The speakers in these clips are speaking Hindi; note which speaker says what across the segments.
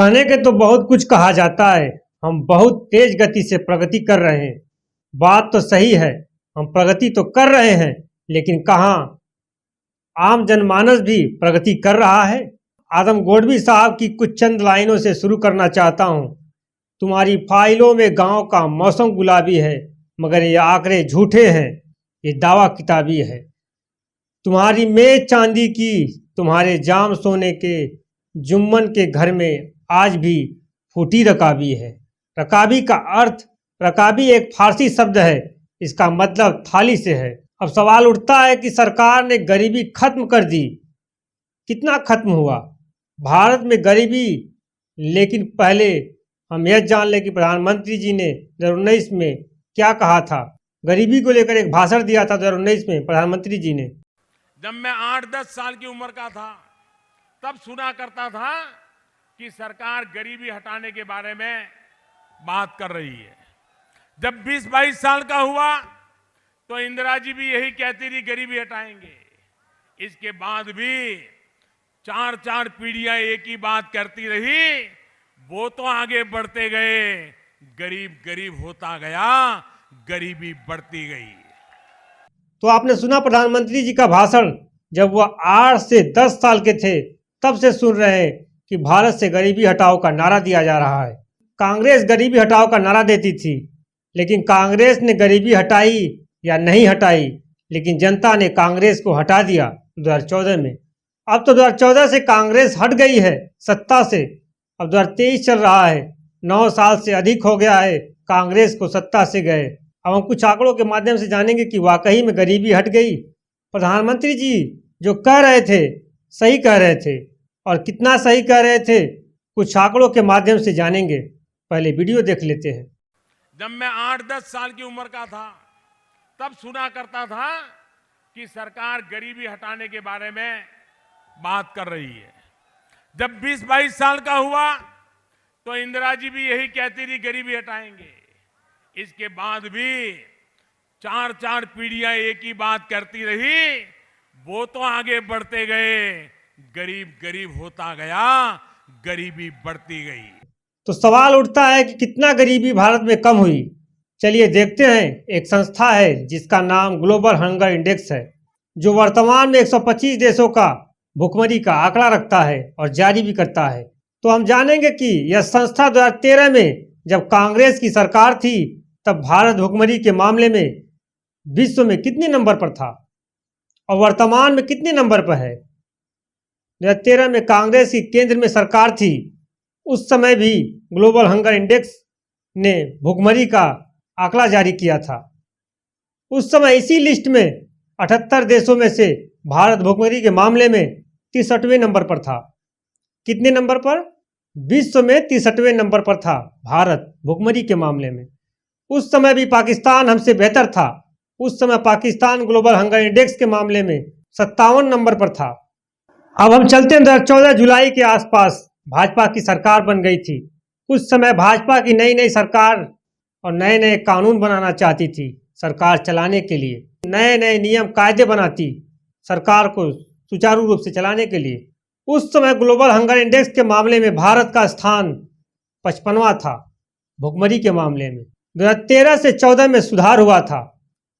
Speaker 1: कहने के तो बहुत कुछ कहा जाता है। हम बहुत तेज गति से प्रगति कर रहे हैं। बात तो सही है, हम प्रगति तो कर रहे हैं, लेकिन कहाँ? आम जनमानस भी प्रगति कर रहा है। आदम गोडवी साहब की कुछ चंद लाइनों से शुरू करना चाहता हूँ। तुम्हारी फाइलों में गांव का मौसम गुलाबी है, मगर ये आंकड़े झूठे हैं, ये दावा किताबी है। तुम्हारी मेज चांदी की, तुम्हारे जाम सोने के, जुम्मन के घर में आज भी फूटी रकाबी है। रकाबी का अर्थ, रकाबी एक फारसी शब्द है, इसका मतलब थाली से है। अब सवाल उठता है कि सरकार ने गरीबी खत्म कर दी। कितना खत्म हुआ भारत में गरीबी? लेकिन पहले हम यह जान लें कि प्रधानमंत्री जी ने 2019 में क्या कहा था। गरीबी को लेकर एक भाषण दिया था 2019 में प्रधानमंत्री जी ने।
Speaker 2: जब मैं 8-10 साल की उम्र का था तब सुना करता था कि सरकार गरीबी हटाने के बारे में बात कर रही है। जब 20-22 साल का हुआ तो इंदिरा जी भी यही कहती थी गरीबी हटाएंगे। इसके बाद भी 4-4 पीढ़ियां एक ही बात करती रही, वो तो आगे बढ़ते गए, गरीब गरीब होता गया, गरीबी बढ़ती गई।
Speaker 1: तो आपने सुना प्रधानमंत्री जी का भाषण जब वह 8 से 10 साल के थे, तब से सुन रहे हैं कि भारत से गरीबी हटाओ का नारा दिया जा रहा है। कांग्रेस गरीबी हटाओ का नारा देती थी, लेकिन कांग्रेस ने गरीबी हटाई या नहीं हटाई, लेकिन जनता ने कांग्रेस को हटा दिया 2014 में। अब तो 2014 से कांग्रेस हट गई है सत्ता से। अब 2023 चल रहा है, 9 साल से अधिक हो गया है कांग्रेस को सत्ता से गए। अब हम कुछ आंकड़ों के माध्यम से जानेंगे कि वाकई में गरीबी हट गई। प्रधानमंत्री जी जो कह रहे थे सही कह रहे थे, और कितना सही कह रहे थे कुछ आंकड़ों के माध्यम से जानेंगे। पहले वीडियो देख लेते हैं।
Speaker 2: जब मैं 8-10 साल की उम्र का था तब सुना करता था कि सरकार गरीबी हटाने के बारे में बात कर रही है। जब 20-22 साल का हुआ तो इंदिरा जी भी यही कहती थी गरीबी हटाएंगे। इसके बाद भी 4-4 पीढ़ियां एक ही बात करती रही, वो तो आगे बढ़ते गए, गरीब गरीब होता गया, गरीबी बढ़ती गई।
Speaker 1: तो सवाल उठता है कि कितना गरीबी भारत में कम हुई। चलिए देखते हैं। एक संस्था है जिसका नाम ग्लोबल हंगर इंडेक्स है, जो वर्तमान में 125 देशों का भुखमरी का आंकड़ा रखता है और जारी भी करता है। तो हम जानेंगे कि यह संस्था 2013 में जब कांग्रेस की सरकार थी तब भारत भुखमरी के मामले में विश्व में कितने नंबर पर था और वर्तमान में कितने नंबर पर है। 2013 में कांग्रेस की केंद्र में सरकार थी, उस समय भी ग्लोबल हंगर इंडेक्स ने भुखमरी का आंकड़ा जारी किया था। उस समय इसी लिस्ट में 78 देशों में से भारत भुखमरी के मामले में 63वें नंबर पर था। कितने नंबर पर? विश्व में 63वें नंबर पर था भारत भुखमरी के मामले में। उस समय भी पाकिस्तान हमसे बेहतर था। उस समय पाकिस्तान ग्लोबल हंगर इंडेक्स के मामले में 57 नंबर पर था। अब हम चलते हैं 2014 जुलाई के आसपास भाजपा की सरकार बन गई थी। उस समय भाजपा की नई नई सरकार और नए नए कानून बनाना चाहती थी सरकार चलाने के लिए, नए नए नियम कायदे बनाती सरकार को सुचारू रूप से चलाने के लिए। उस समय ग्लोबल हंगर इंडेक्स के मामले में भारत का स्थान 55वां था भुखमरी के मामले में। 2013 से 14 में सुधार हुआ था,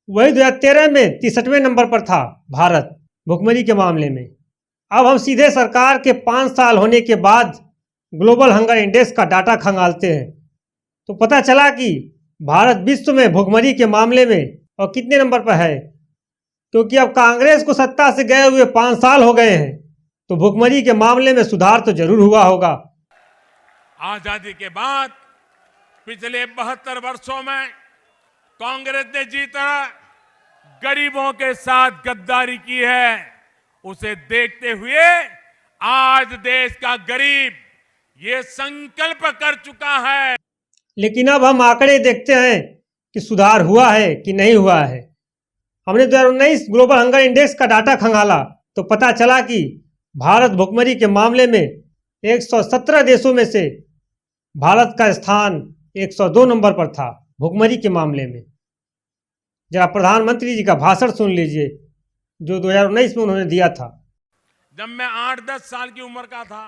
Speaker 1: वही 2013 में 63वें नंबर पर था भारत भुखमरी के मामले में। अब हम सीधे सरकार के 5 साल होने के बाद ग्लोबल हंगर इंडेक्स का डाटा खंगालते हैं, तो पता चला कि भारत विश्व में भुखमरी के मामले में और कितने नंबर पर है। क्योंकि अब कांग्रेस को सत्ता से गए हुए 5 साल हो गए हैं, तो भुखमरी के मामले में सुधार तो जरूर हुआ होगा।
Speaker 2: आजादी के बाद पिछले 72 वर्षों में कांग्रेस ने जिस तरह गरीबों के साथ गद्दारी की है, उसे देखते हुए आज देश का गरीब ये संकल्प कर चुका है।
Speaker 1: लेकिन अब हम आंकड़े देखते हैं कि सुधार हुआ है कि नहीं हुआ है। हमने 2019 ग्लोबल हंगर इंडेक्स का डाटा खंगाला तो पता चला कि भारत भुखमरी के मामले में 117 देशों में से भारत का स्थान 102 नंबर पर था भुखमरी के मामले में। जरा प्रधानमंत्री जी का भाषण सुन लीजिए जो 2019 में उन्होंने दिया था।
Speaker 2: जब मैं 8-10 साल की उम्र का था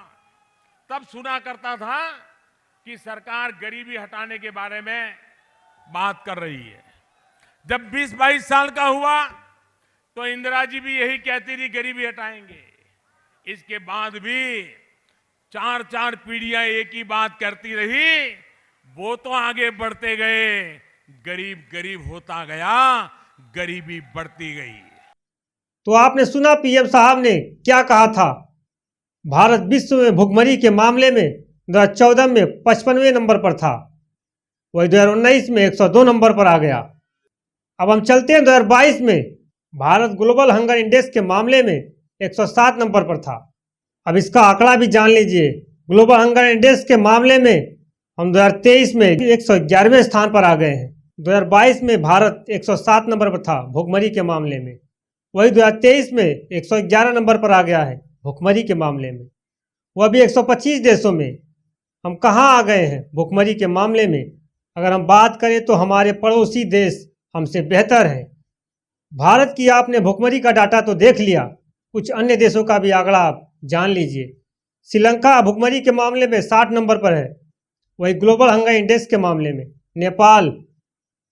Speaker 2: तब सुना करता था कि सरकार गरीबी हटाने के बारे में बात कर रही है। जब 20-22 साल का हुआ तो इंदिरा जी भी यही कहती थी गरीबी हटाएंगे। इसके बाद भी 4-4 पीढ़ियां एक ही बात करती रही, वो तो आगे बढ़ते गए, गरीब गरीब होता गया, गरीबी बढ़ती गई।
Speaker 1: तो आपने सुना पीएम साहब ने क्या कहा था। भारत विश्व में भुखमरी के मामले में 2014 में 55वें नंबर पर था, वही 2019 में 102 नंबर पर आ गया। अब हम चलते हैं 2022 में। भारत ग्लोबल हंगर इंडेक्स के मामले में 107 नंबर पर था। अब इसका आंकड़ा भी जान लीजिए। ग्लोबल हंगर इंडेक्स के मामले में हम 2023 में 111वें स्थान पर आ गए हैं। 2022 में भारत 107 नंबर पर था भुखमरी के मामले में, वही 2023 में 111 नंबर पर आ गया है भुखमरी के मामले में। वह भी 125 देशों में। हम कहाँ आ गए हैं भुखमरी के मामले में? अगर हम बात करें तो हमारे पड़ोसी देश हमसे बेहतर है। भारत की आपने भुखमरी का डाटा तो देख लिया, कुछ अन्य देशों का भी आंकड़ा आप जान लीजिए। श्रीलंका भुखमरी के मामले में 60 नंबर पर है, वही ग्लोबल हंगर इंडेक्स के मामले में। नेपाल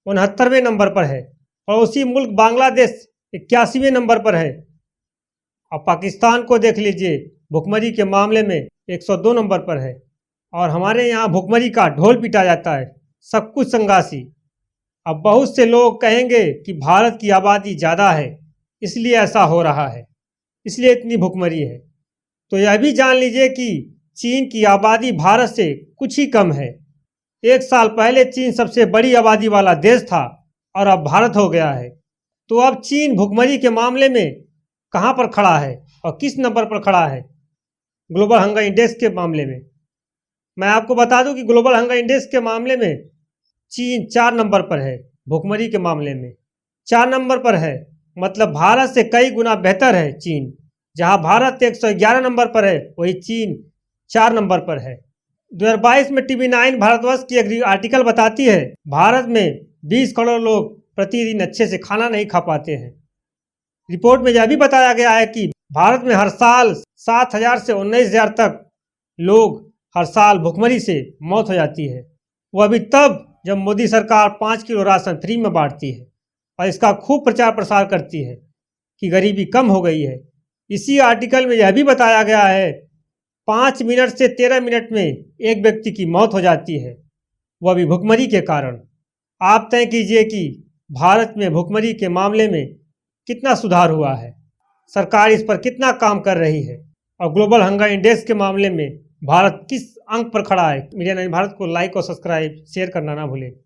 Speaker 1: 69वें नंबर पर है। पड़ोसी मुल्क बांग्लादेश 81वें नंबर पर है। और पाकिस्तान को देख लीजिए, भुखमरी के मामले में 102 नंबर पर है। और हमारे यहाँ भुखमरी का ढोल पीटा जाता है, सब कुछ संगासी। अब बहुत से लोग कहेंगे कि भारत की आबादी ज़्यादा है इसलिए ऐसा हो रहा है, इसलिए इतनी भुखमरी है। तो यह भी जान लीजिए कि चीन की आबादी भारत से कुछ ही कम है। 1 साल पहले चीन सबसे बड़ी आबादी वाला देश था और अब भारत हो गया है। तो अब चीन भुखमरी के मामले में कहाँ पर खड़ा है और किस नंबर पर खड़ा है ग्लोबल हंगर इंडेक्स के मामले में? मैं आपको बता दूं कि ग्लोबल हंगर इंडेक्स के मामले में चीन 4 नंबर पर है। भुखमरी के मामले में 4 नंबर पर है, मतलब भारत से कई गुना बेहतर है चीन। जहां भारत 111 नंबर पर है, वही चीन 4 नंबर पर है। 2022 में TV9 भारतवर्ष की एक आर्टिकल बताती है भारत में 20 करोड़ लोग प्रतिदिन अच्छे से खाना नहीं खा पाते हैं। रिपोर्ट में यह भी बताया गया है कि भारत में हर साल 7,000 से 19,000 तक लोग हर साल भुखमरी से मौत हो जाती है। वह भी तब जब मोदी सरकार 5 किलो राशन फ्री में बांटती है और इसका खूब प्रचार प्रसार करती है कि गरीबी कम हो गई है। इसी आर्टिकल में यह भी बताया गया है 5 मिनट से 13 मिनट में एक व्यक्ति की मौत हो जाती है, वह भी भुखमरी के कारण। आप तय कीजिए कि भारत में भुखमरी के मामले में कितना सुधार हुआ है, सरकार इस पर कितना काम कर रही है और ग्लोबल हंगर इंडेक्स के मामले में भारत किस अंक पर खड़ा है। मीडिया 9 भारत को लाइक और सब्सक्राइब शेयर करना ना भूलें।